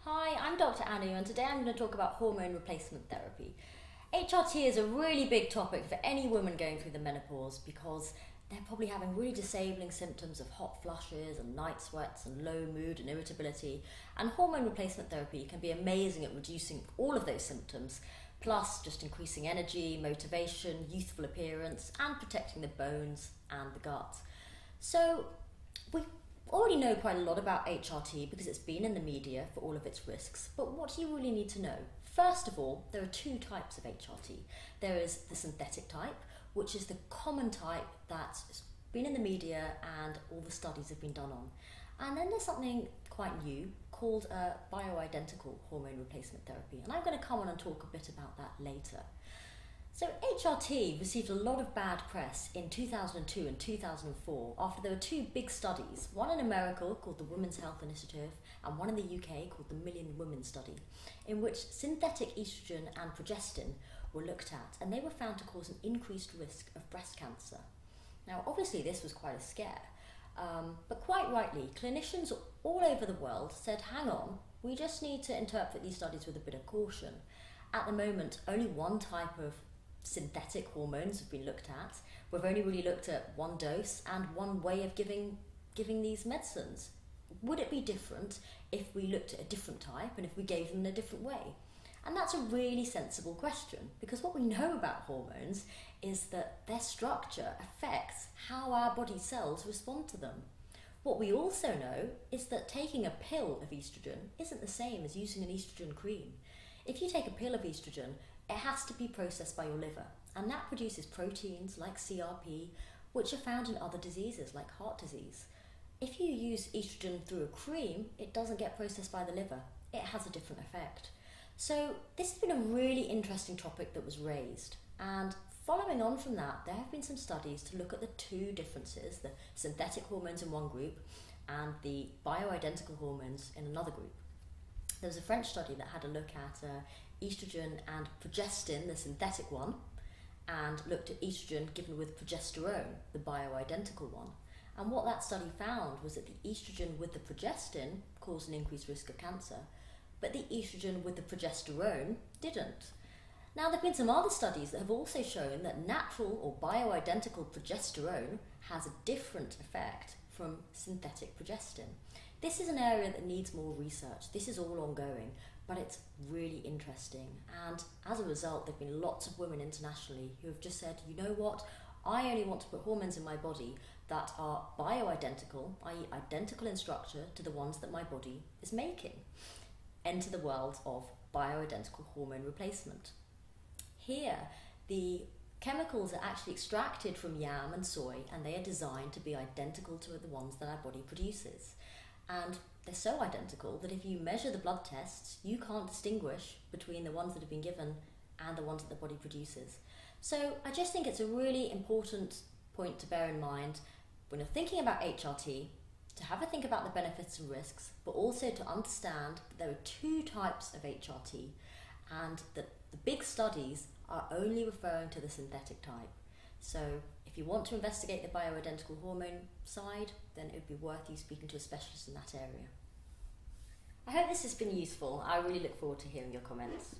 Hi, I'm Dr. Anu and today I'm going to talk about hormone replacement therapy. HRT is a really big topic for any woman going through the menopause because they're probably having really disabling symptoms of hot flushes and night sweats and low mood and irritability, and hormone replacement therapy can be amazing at reducing all of those symptoms, plus just increasing energy, motivation, youthful appearance and protecting the bones and the gut. So we already know quite a lot about HRT because it's been in the media for all of its risks, but what do you really need to know? First of all, there are two types of HRT. There is the synthetic type, which is the common type that's been in the media and all the studies have been done on. And then there's something quite new called bioidentical hormone replacement therapy, and I'm going to come on and talk a bit about that later. So HRT received a lot of bad press in 2002 and 2004 after there were two big studies, one in America called the Women's Health Initiative and one in the UK called the Million Women Study, in which synthetic estrogen and progestin were looked at, and they were found to cause an increased risk of breast cancer. Now obviously this was quite a scare, but quite rightly clinicians all over the world said, hang on, we just need to interpret these studies with a bit of caution. At the moment only one type of synthetic hormones have been looked at. We've only really looked at one dose and one way of giving these medicines. Would it be different if we looked at a different type and if we gave them in a different way? And that's a really sensible question, because what we know about hormones is that their structure affects how our body cells respond to them. What we also know is that taking a pill of estrogen isn't the same as using an estrogen cream. If you take a pill of estrogen, it has to be processed by your liver, and that produces proteins like CRP, which are found in other diseases like heart disease. If you use estrogen through a cream, it doesn't get processed by the liver. It has a different effect. So this has been a really interesting topic that was raised, and following on from that, there have been some studies to look at the two differences, the synthetic hormones in one group and the bioidentical hormones in another group. There was a French study that had a look at estrogen and progestin, the synthetic one, and looked at estrogen given with progesterone, the bioidentical one. And what that study found was that the estrogen with the progestin caused an increased risk of cancer, but the estrogen with the progesterone didn't. Now there have been some other studies that have also shown that natural or bioidentical progesterone has a different effect from synthetic progestin. This is an area that needs more research. This is all ongoing, but it's really interesting. And as a result, there have been lots of women internationally who have just said, you know what, I only want to put hormones in my body that are bioidentical, i.e. identical in structure to the ones that my body is making. Enter the world of bioidentical hormone replacement. Here, the chemicals are actually extracted from yam and soy, and they are designed to be identical to the ones that our body produces. And they're so identical that if you measure the blood tests, you can't distinguish between the ones that have been given and the ones that the body produces. So I just think it's a really important point to bear in mind when you're thinking about HRT, to have a think about the benefits and risks, but also to understand that there are two types of HRT and that the big studies are only referring to the synthetic type. So if you want to investigate the bioidentical hormone side, then it would be worth you speaking to a specialist in that area. I hope this has been useful. I really look forward to hearing your comments.